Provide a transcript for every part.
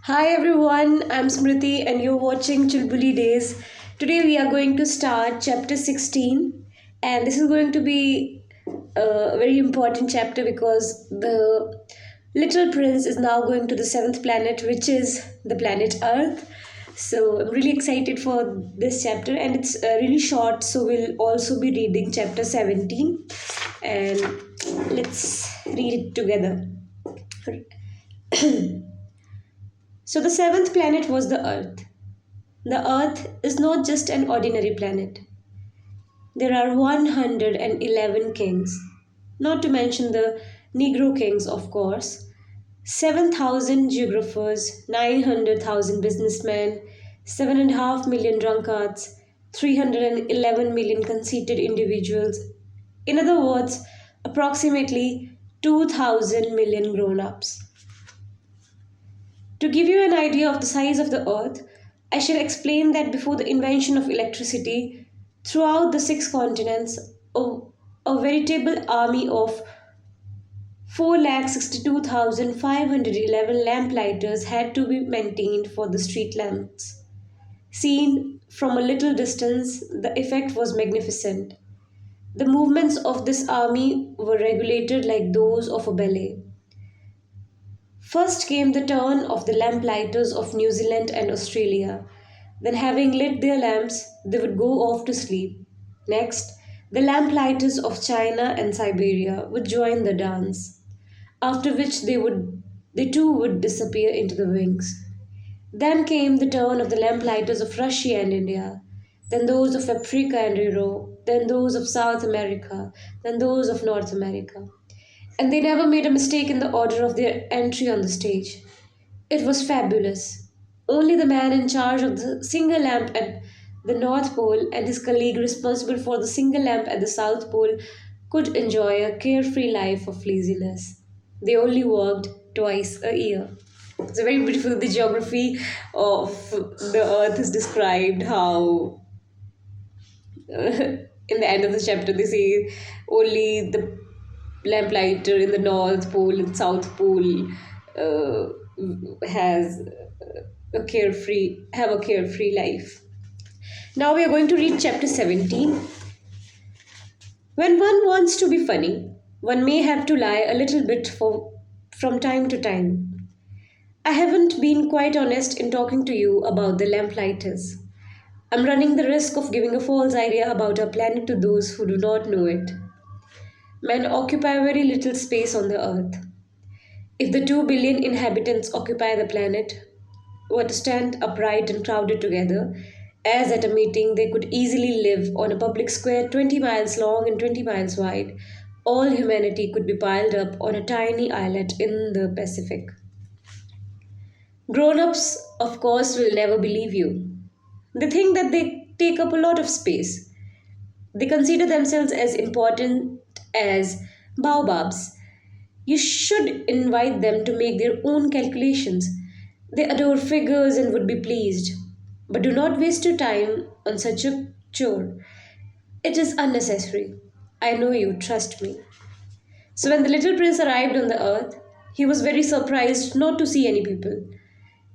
Hi everyone, I'm Smriti and you're watching Chulbuli Days. Today we are going to start chapter 16, and this is going to be a very important chapter because the little prince is now going to the seventh planet, which is the planet Earth. So I'm really excited for this chapter, and it's really short, so we'll also be reading chapter 17, and let's read it together. So the seventh planet was the Earth. The Earth is not just an ordinary planet. There are 111 kings, not to mention the Negro kings, of course, 7,000 geographers, 900,000 businessmen, 7.5 million drunkards, 311 million conceited individuals. In other words, approximately 2,000 million grown ups. To give you an idea of the size of the earth, I shall explain that before the invention of electricity, throughout the six continents, a veritable army of 4,62,511 lamplighters had to be maintained for the street lamps. Seen from a little distance, the effect was magnificent. The movements of this army were regulated like those of a ballet. First came the turn of the lamplighters of New Zealand and Australia. Then, having lit their lamps, they would go off to sleep. Next, the lamplighters of China and Siberia would join the dance, after which they too would disappear into the wings. Then came the turn of the lamplighters of Russia and India, then those of Africa and Europe, then those of South America, then those of North America. And they never made a mistake in the order of their entry on the stage. It was fabulous. Only the man in charge of the single lamp at the North Pole and his colleague responsible for the single lamp at the South Pole could enjoy a carefree life of laziness. They only worked twice a year. It's a very beautiful. The geography of the earth is described, how in the end of the chapter they say only the lamplighter in the North Pole and South Pole uh, has a carefree life. Now we are going to read chapter 17. When one wants to be funny, one may have to lie a little bit from time to time. I haven't been quite honest in talking to you about the lamplighters. I'm running the risk of giving a false idea about our planet to those who do not know it. Men occupy very little space on the earth. If the 2 billion inhabitants occupy the planet, were to stand upright and crowded together, as at a meeting they could easily live on a public square 20 miles long and 20 miles wide, all humanity could be piled up on a tiny islet in the Pacific. Grown ups, of course, will never believe you. They think that they take up a lot of space. They consider themselves as important as baobabs. You should invite them to make their own calculations. They adore figures and would be pleased. But do not waste your time on such a chore. It is unnecessary. I know you, trust me. So, when the little prince arrived on the earth, he was very surprised not to see any people.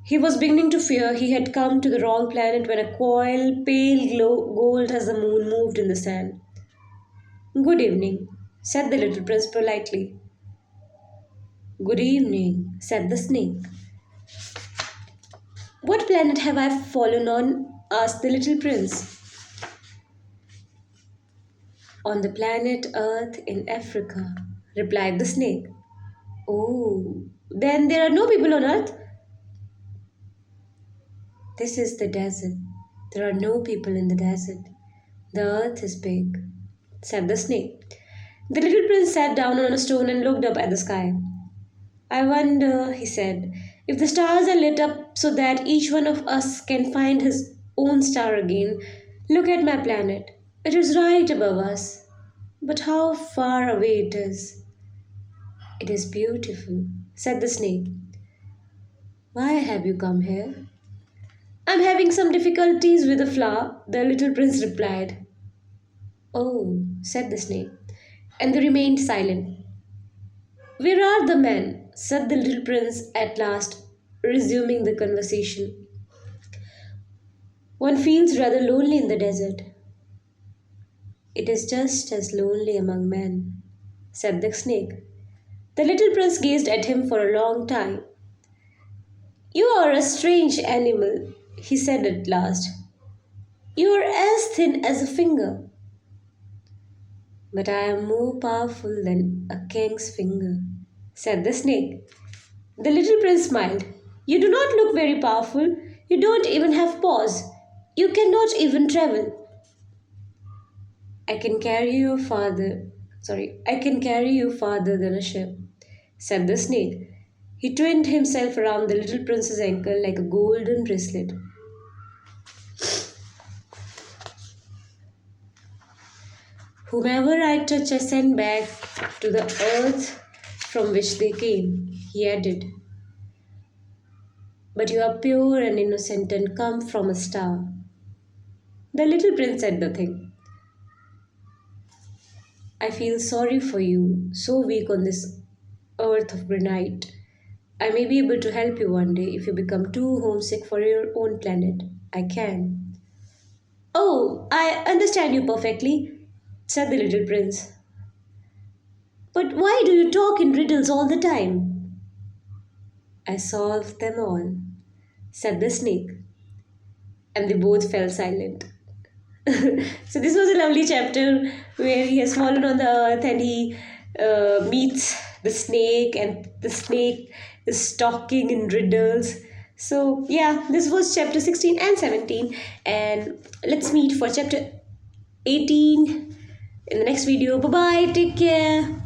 He was beginning to fear he had come to the wrong planet when a coil, gold as the moon, moved in the sand. Good evening, said the little prince politely. Good evening, said the snake. What planet have I fallen on? Asked the little prince. On the planet Earth in Africa, replied the snake. Oh, then there are no people on Earth? This is the desert. There are no people in the desert. The earth is big, said the snake. The little prince sat down on a stone and looked up at the sky. I wonder, he said, if the stars are lit up so that each one of us can find his own star again. Look at my planet. It is right above us. But how far away it is. It is beautiful, said the snake. Why have you come here? I'm having some difficulties with a flower, the little prince replied. Oh, said the snake, and they remained silent. Where are the men? Said the little prince at last, resuming the conversation. One feels rather lonely in the desert. It is just as lonely among men, said the snake. The little prince gazed at him for a long time. You are a strange animal, he said at last. You are as thin as a finger. But I am more powerful than a king's finger, said the snake. The little prince smiled. You do not look very powerful. You don't even have paws. You cannot even travel. I can carry you farther. I can carry you farther than a ship, said the snake. He twined himself around the little prince's ankle like a golden bracelet. Whomever I touch, I send back to the earth from which they came, he added. But you are pure and innocent and come from a star. The little prince said nothing. I feel sorry for you, so weak on this earth of granite. I may be able to help you one day if you become too homesick for your own planet. I can. Oh, I understand you perfectly, said the little prince. But why do you talk in riddles all the time? I solved them all, said the snake, and they both fell silent. So this was a lovely chapter where he has fallen on the earth and he meets the snake, and the snake is talking in riddles. So yeah, this was chapter 16 and 17, and let's meet for chapter 18 in the next video. Bye bye, take care.